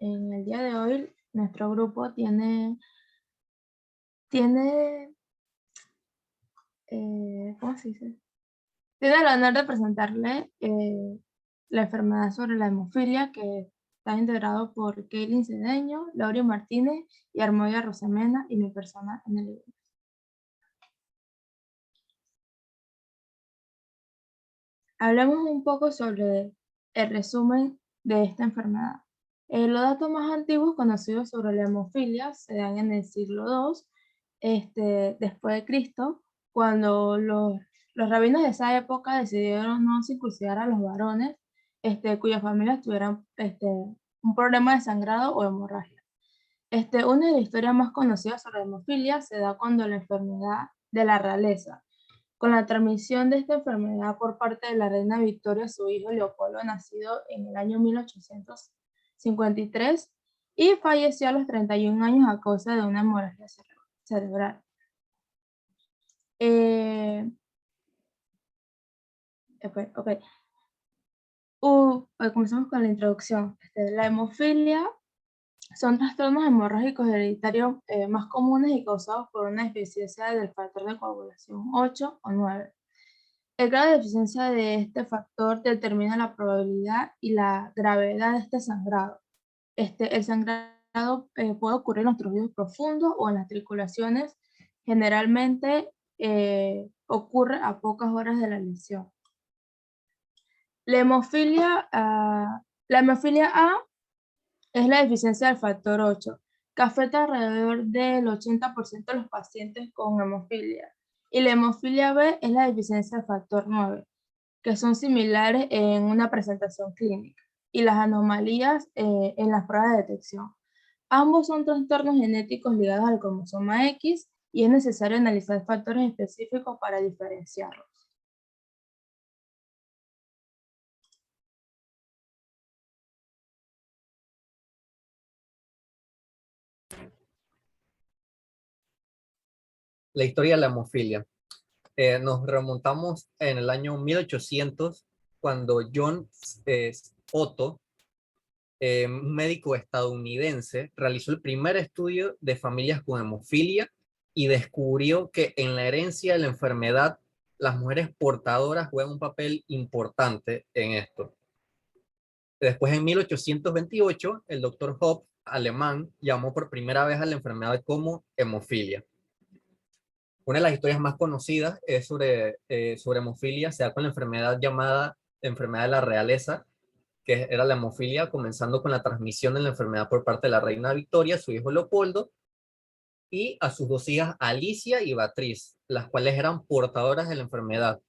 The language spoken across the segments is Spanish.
En el día de hoy, nuestro grupo tiene, ¿cómo se dice? Tiene el honor de presentarle la enfermedad sobre la hemofilia, que está integrado por Kaylin Cedeño, Lauri Martínez y Armoya Rosamena, y mi persona en el libro. Hablemos un poco sobre el resumen de esta enfermedad. Los datos más antiguos conocidos sobre la hemofilia se dan en el siglo II, después de Cristo, cuando los rabinos de esa época decidieron no circuncidar a los varones, cuyas familias tuvieran un problema de sangrado o hemorragia. Una de las historias más conocidas sobre la hemofilia se da cuando la enfermedad de la realeza, con la transmisión de esta enfermedad por parte de la reina Victoria a su hijo Leopoldo, nacido en el año 1853, y falleció a los 31 años a causa de una hemorragia cerebral. Ok. Comenzamos con la introducción. La hemofilia son trastornos hemorrágicos hereditarios más comunes y causados por una deficiencia del factor de coagulación 8 o 9. El grado de deficiencia de este factor determina la probabilidad y la gravedad de este sangrado. El sangrado puede ocurrir en los trujillos profundos o en las triculaciones. Generalmente ocurre a pocas horas de la lesión. La hemofilia A es la deficiencia del factor 8, que afecta alrededor del 80% de los pacientes con hemofilia. Y la hemofilia B es la deficiencia del factor 9, que son similares en una presentación clínica, y las anomalías en las pruebas de detección. Ambos son trastornos genéticos ligados al cromosoma X y es necesario analizar factores específicos para diferenciarlos. La historia de la hemofilia. Nos remontamos en el año 1800, cuando John Otto, un médico estadounidense, realizó el primer estudio de familias con hemofilia y descubrió que en la herencia de la enfermedad las mujeres portadoras juegan un papel importante en esto. Después, en 1828, el doctor Hoppe, alemán, llamó por primera vez a la enfermedad como hemofilia. Una de las historias más conocidas es sobre hemofilia, se da con la enfermedad llamada enfermedad de la realeza, que era la hemofilia, comenzando con la transmisión de la enfermedad por parte de la reina Victoria, su hijo Leopoldo, y a sus dos hijas Alicia y Beatriz, las cuales eran portadoras de la enfermedad,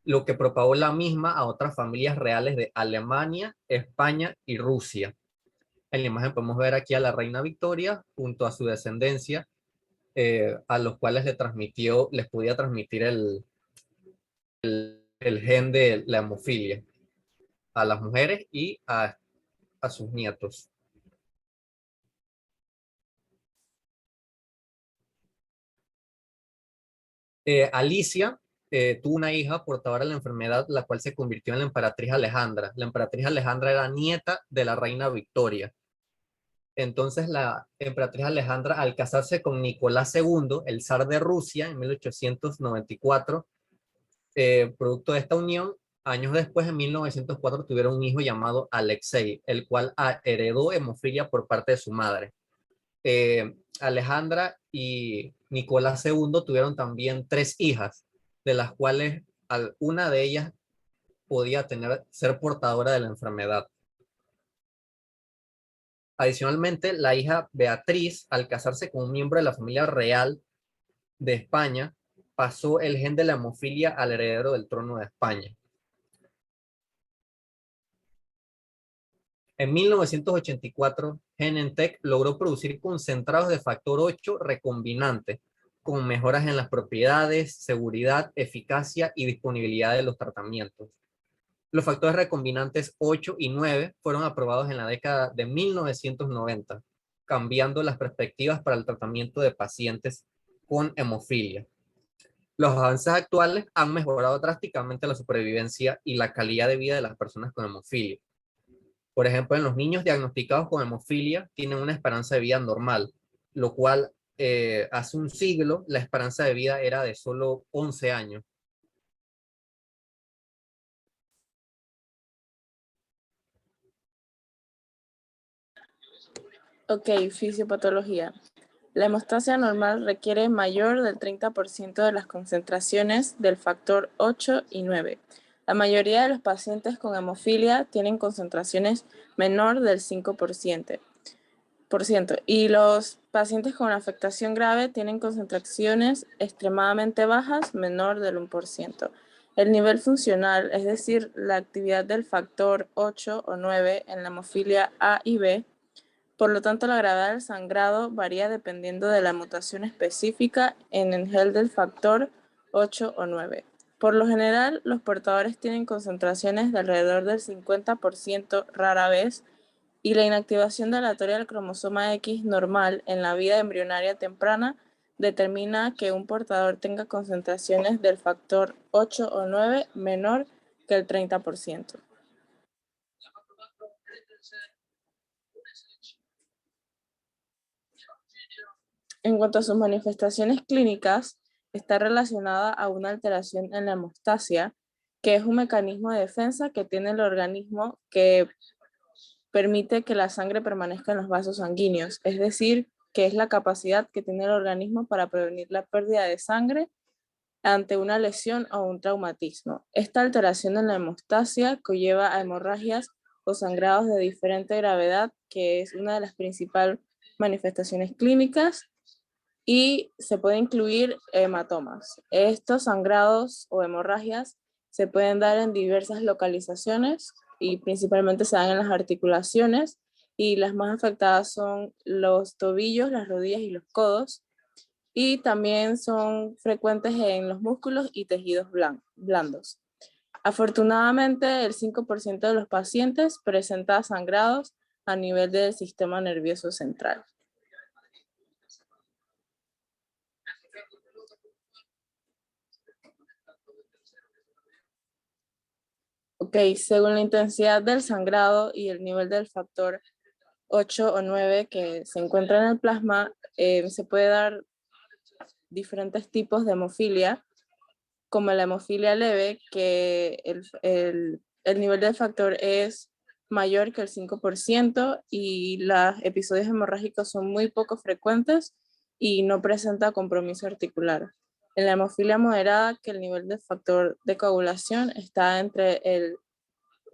lo que propagó la misma a otras familias reales de Alemania, España y Rusia. En la imagen podemos ver aquí a la reina Victoria junto a su descendencia, a los cuales les podía transmitir el gen de la hemofilia a las mujeres y a sus nietos. Alicia tuvo una hija portadora de la enfermedad, la cual se convirtió en la emperatriz Alejandra. La emperatriz Alejandra era nieta de la reina Victoria. Entonces la emperatriz Alejandra, al casarse con Nicolás II, el zar de Rusia, en 1894, producto de esta unión, años después, en 1904, tuvieron un hijo llamado Alexei, el cual heredó hemofilia por parte de su madre. Alejandra y Nicolás II tuvieron también 3 hijas, de las cuales una de ellas podía ser portadora de la enfermedad. Adicionalmente, la hija Beatriz, al casarse con un miembro de la familia real de España, pasó el gen de la hemofilia al heredero del trono de España. En 1984, Genentech logró producir concentrados de factor 8 recombinante, con mejoras en las propiedades, seguridad, eficacia y disponibilidad de los tratamientos. Los factores recombinantes 8 y 9 fueron aprobados en la década de 1990, cambiando las perspectivas para el tratamiento de pacientes con hemofilia. Los avances actuales han mejorado drásticamente la supervivencia y la calidad de vida de las personas con hemofilia. Por ejemplo, en los niños diagnosticados con hemofilia tienen una esperanza de vida normal, lo cual hace un siglo la esperanza de vida era de solo 11 años. Ok, fisiopatología. La hemostasia normal requiere mayor del 30% de las concentraciones del factor 8 y 9. La mayoría de los pacientes con hemofilia tienen concentraciones menor del 5%. Y los pacientes con afectación grave tienen concentraciones extremadamente bajas, menor del 1%. El nivel funcional, es decir, la actividad del factor 8 o 9 en la hemofilia A y B, por lo tanto, la gravedad del sangrado varía dependiendo de la mutación específica en el gel del factor 8 o 9. Por lo general, los portadores tienen concentraciones de alrededor del 50% rara vez, y la inactivación aleatoria del cromosoma X normal en la vida embrionaria temprana determina que un portador tenga concentraciones del factor 8 o 9 menor que el 30%. En cuanto a sus manifestaciones clínicas, está relacionada a una alteración en la hemostasia, que es un mecanismo de defensa que tiene el organismo que permite que la sangre permanezca en los vasos sanguíneos, es decir, que es la capacidad que tiene el organismo para prevenir la pérdida de sangre ante una lesión o un traumatismo. Esta alteración en la hemostasia conlleva a hemorragias o sangrados de diferente gravedad, que es una de las principales manifestaciones clínicas, y se puede incluir hematomas. Estos sangrados o hemorragias se pueden dar en diversas localizaciones y principalmente se dan en las articulaciones, y las más afectadas son los tobillos, las rodillas y los codos, y también son frecuentes en los músculos y tejidos blandos. Afortunadamente, el 5% de los pacientes presenta sangrados a nivel del sistema nervioso central. Ok, según la intensidad del sangrado y el nivel del factor 8 o 9 que se encuentra en el plasma, se puede dar diferentes tipos de hemofilia, como la hemofilia leve, que el nivel del factor es mayor que el 5% y los episodios hemorrágicos son muy poco frecuentes y no presenta compromiso articular. En la hemofilia moderada, que el nivel de factor de coagulación está entre el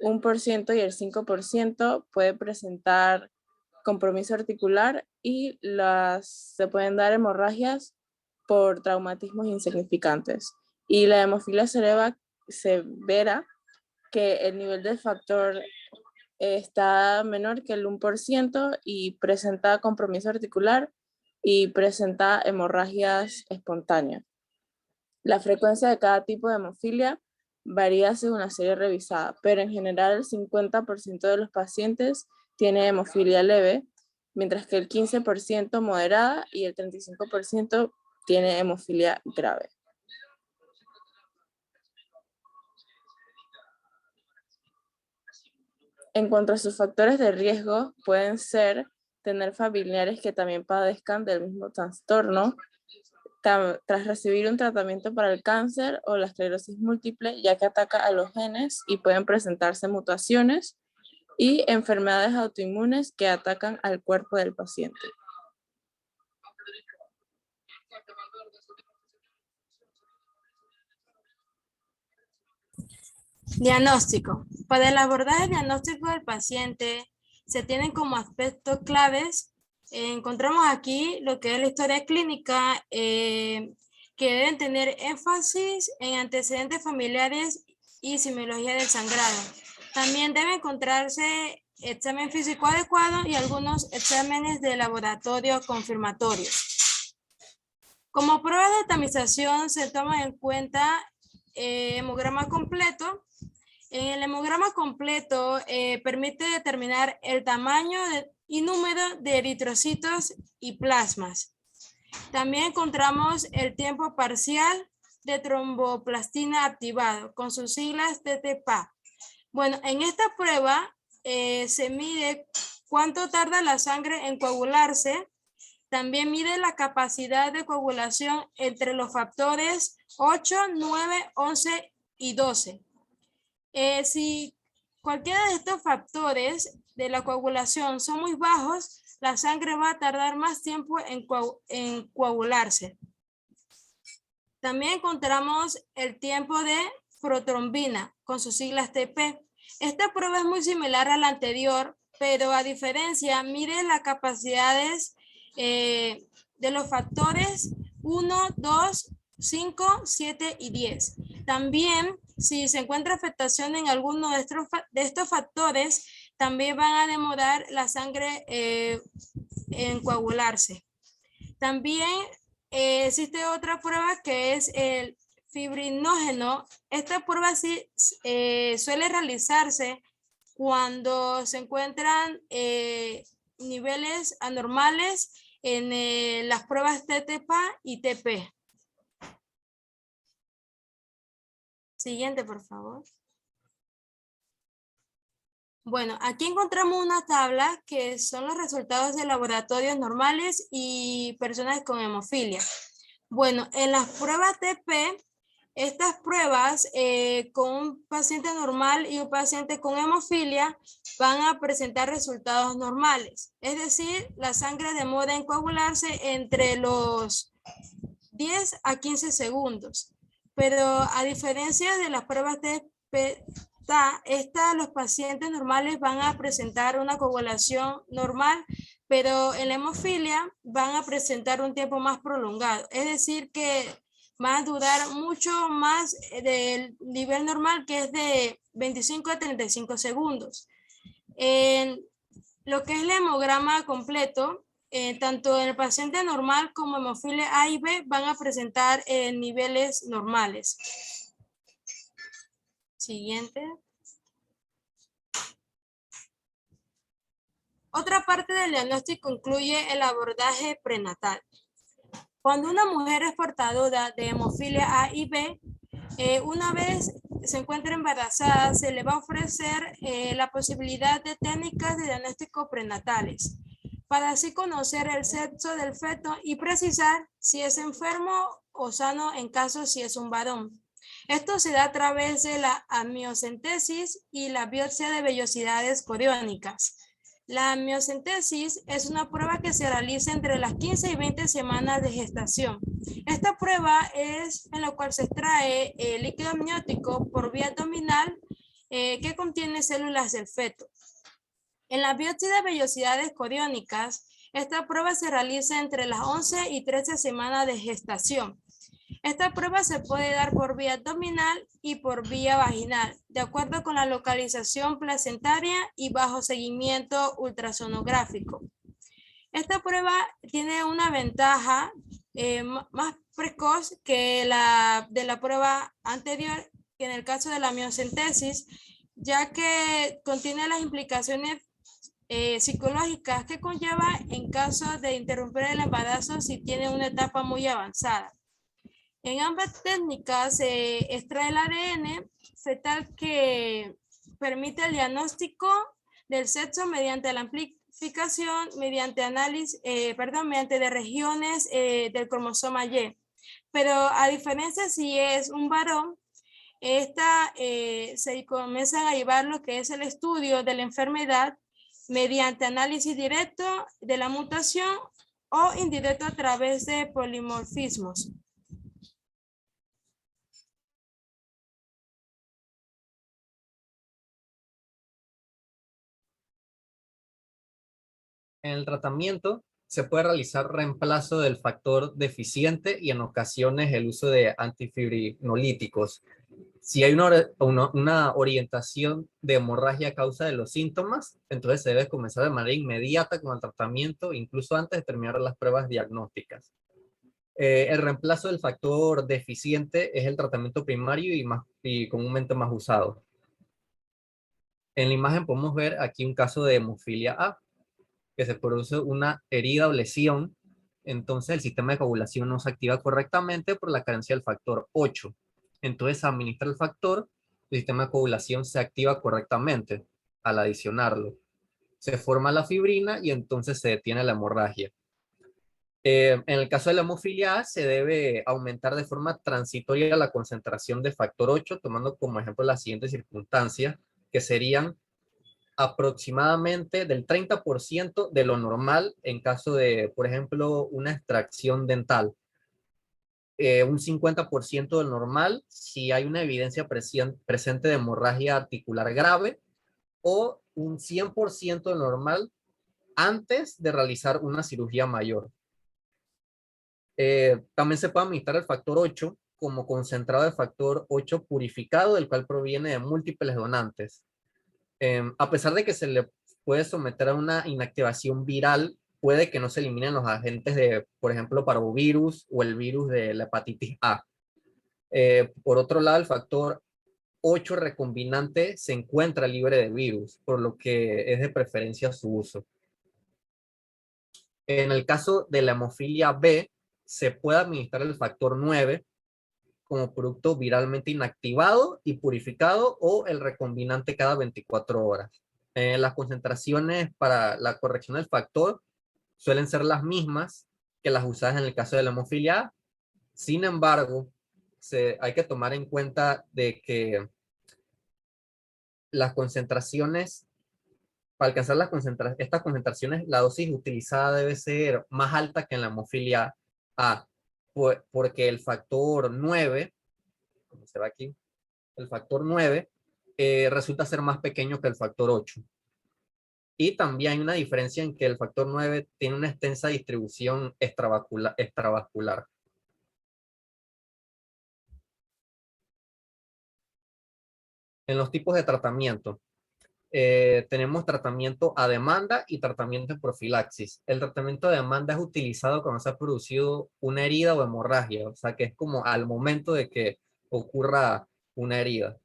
1% y el 5%, puede presentar compromiso articular y se pueden dar hemorragias por traumatismos insignificantes. Y la hemofilia severa, que el nivel del factor está menor que el 1% y presenta compromiso articular y presenta hemorragias espontáneas. La frecuencia de cada tipo de hemofilia varía según la serie revisada, pero en general el 50% de los pacientes tiene hemofilia leve, mientras que el 15% moderada y el 35% tiene hemofilia grave. En cuanto a sus factores de riesgo, pueden ser tener familiares que también padezcan del mismo trastorno, tras recibir un tratamiento para el cáncer o la esclerosis múltiple, ya que ataca a los genes y pueden presentarse mutaciones, y enfermedades autoinmunes que atacan al cuerpo del paciente. Diagnóstico. Para el abordaje diagnóstico del paciente se tienen como aspectos claves. Encontramos aquí lo que es la historia clínica, que deben tener énfasis en antecedentes familiares y semiología del sangrado. También debe encontrarse examen físico adecuado y algunos exámenes de laboratorio confirmatorios. Como prueba de tamización se toma en cuenta hemograma completo. En el hemograma completo permite determinar el tamaño y número de eritrocitos y plasmas. También encontramos el tiempo parcial de tromboplastina activado con sus siglas TTPA. Bueno, en esta prueba se mide cuánto tarda la sangre en coagularse. También mide la capacidad de coagulación entre los factores 8, 9, 11 y 12. Si cualquiera de estos factores de la coagulación son muy bajos, la sangre va a tardar más tiempo en coagularse. También encontramos el tiempo de protrombina con sus siglas TP. Esta prueba es muy similar a la anterior, pero a diferencia, mide las capacidades de los factores 1, 2, 5, 7 y 10. También, si se encuentra afectación en alguno de estos factores, también van a demorar la sangre en coagularse. También existe otra prueba que es el fibrinógeno. Esta prueba sí suele realizarse cuando se encuentran niveles anormales en las pruebas TTPA y TP. Siguiente, por favor. Bueno, aquí encontramos una tabla que son los resultados de laboratorios normales y personas con hemofilia. Bueno, en las pruebas TP, estas pruebas con un paciente normal y un paciente con hemofilia van a presentar resultados normales. Es decir, la sangre demora en coagularse entre los 10 a 15 segundos. Pero a diferencia de las pruebas TP, los pacientes normales van a presentar una coagulación normal, pero en la hemofilia van a presentar un tiempo más prolongado. Es decir, que van a durar mucho más del nivel normal, que es de 25 a 35 segundos. En lo que es el hemograma completo, tanto en el paciente normal como hemofilia A y B van a presentar niveles normales. Siguiente. Otra parte del diagnóstico incluye el abordaje prenatal. Cuando una mujer es portadora de hemofilia A y B, una vez se encuentra embarazada, se le va a ofrecer la posibilidad de técnicas de diagnóstico prenatales, para así conocer el sexo del feto y precisar si es enfermo o sano en caso si es un varón. Esto se da a través de la amniocentesis y la biopsia de vellosidades coriónicas. La amniocentesis es una prueba que se realiza entre las 15 y 20 semanas de gestación. Esta prueba es en la cual se extrae el líquido amniótico por vía abdominal que contiene células del feto. En la biopsia de vellosidades coriónicas, esta prueba se realiza entre las 11 y 13 semanas de gestación. Esta prueba se puede dar por vía abdominal y por vía vaginal, de acuerdo con la localización placentaria y bajo seguimiento ultrasonográfico. Esta prueba tiene una ventaja más precoz que la de la prueba anterior, que en el caso de la amniocentesis, ya que contiene las implicaciones psicológicas que conlleva en caso de interrumpir el embarazo si tiene una etapa muy avanzada. En ambas técnicas se extrae el ADN fetal que permite el diagnóstico del sexo mediante la amplificación, mediante análisis, mediante de regiones del cromosoma Y. Pero a diferencia si es un varón, se comienzan a llevar lo que es el estudio de la enfermedad mediante análisis directo de la mutación o indirecto a través de polimorfismos. En el tratamiento se puede realizar reemplazo del factor deficiente y en ocasiones el uso de antifibrinolíticos. Si hay una orientación de hemorragia a causa de los síntomas, entonces se debe comenzar de manera inmediata con el tratamiento, incluso antes de terminar las pruebas diagnósticas. El reemplazo del factor deficiente es el tratamiento primario y comúnmente más usado. En la imagen podemos ver aquí un caso de hemofilia A, que se produce una herida o lesión, entonces el sistema de coagulación no se activa correctamente por la carencia del factor 8. Entonces, administra el factor, el sistema de coagulación se activa correctamente. al adicionarlo. Se forma la fibrina y entonces se detiene la hemorragia. En el caso de la hemofilia A, se debe aumentar de forma transitoria la concentración de factor 8, tomando como ejemplo las siguientes circunstancias, que serían aproximadamente del 30% de lo normal en caso de, por ejemplo, una extracción dental. Un 50% del normal si hay una evidencia presente de hemorragia articular grave, o un 100% del normal antes de realizar una cirugía mayor. También se puede administrar el factor 8 como concentrado de factor 8 purificado, del cual proviene de múltiples donantes. A pesar de que se le puede someter a una inactivación viral, puede que no se eliminen los agentes de, por ejemplo, parvovirus o el virus de la hepatitis A. Por otro lado, el factor 8 recombinante se encuentra libre de virus, por lo que es de preferencia su uso. En el caso de la hemofilia B, se puede administrar el factor 9 como producto viralmente inactivado y purificado, o el recombinante cada 24 horas. Las concentraciones para la corrección del factor suelen ser las mismas que las usadas en el caso de la hemofilia A. Sin embargo, hay que tomar en cuenta de que las concentraciones, para alcanzar estas concentraciones, la dosis utilizada debe ser más alta que en la hemofilia A, porque el factor 9, como se ve aquí, el factor 9 resulta ser más pequeño que el factor 8. Y también hay una diferencia en que el factor 9 tiene una extensa distribución extravascular. En los tipos de tratamiento, tenemos tratamiento a demanda y tratamiento de profilaxis. El tratamiento a demanda es utilizado cuando se ha producido una herida o hemorragia, o sea que es como al momento de que ocurra una herida.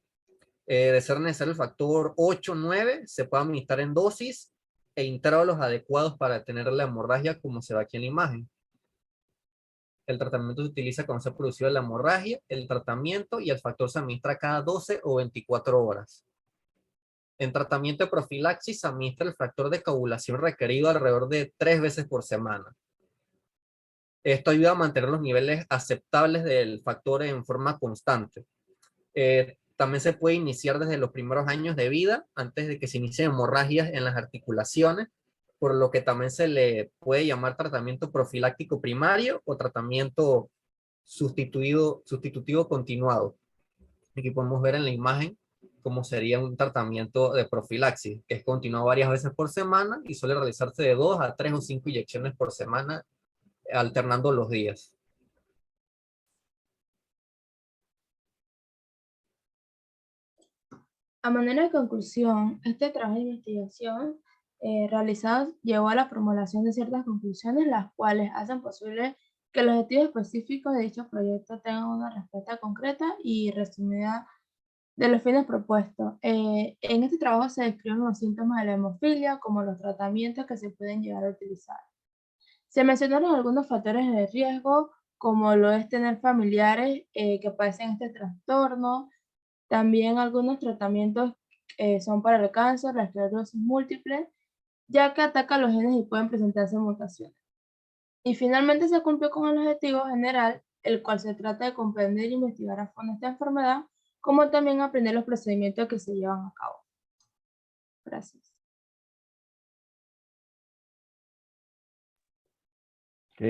De ser necesario el factor 8 o 9, se puede administrar en dosis e intervalos adecuados para detener la hemorragia, como se ve aquí en la imagen. El tratamiento se utiliza cuando se ha producido la hemorragia, el tratamiento y el factor se administra cada 12 o 24 horas. En tratamiento de profilaxis se administra el factor de coagulación requerido alrededor de 3 veces por semana. Esto ayuda a mantener los niveles aceptables del factor en forma constante. También se puede iniciar desde los primeros años de vida, antes de que se inicien hemorragias en las articulaciones, por lo que también se le puede llamar tratamiento profiláctico primario o tratamiento sustitutivo continuado. Aquí podemos ver en la imagen cómo sería un tratamiento de profilaxis, que es continuado varias veces por semana y suele realizarse de 2 a 3 o 5 inyecciones por semana, alternando los días. A manera de conclusión, este trabajo de investigación realizado llevó a la formulación de ciertas conclusiones, las cuales hacen posible que los objetivos específicos de dicho proyecto tengan una respuesta concreta y resumida de los fines propuestos. En este trabajo se describen los síntomas de la hemofilia, como los tratamientos que se pueden llegar a utilizar. Se mencionaron algunos factores de riesgo, como lo es tener familiares que padecen este trastorno. También algunos tratamientos son para el cáncer, la esclerosis múltiple, ya que atacan los genes y pueden presentarse mutaciones. Y finalmente se cumplió con el objetivo general, el cual se trata de comprender e investigar a fondo esta enfermedad, como también aprender los procedimientos que se llevan a cabo. Gracias.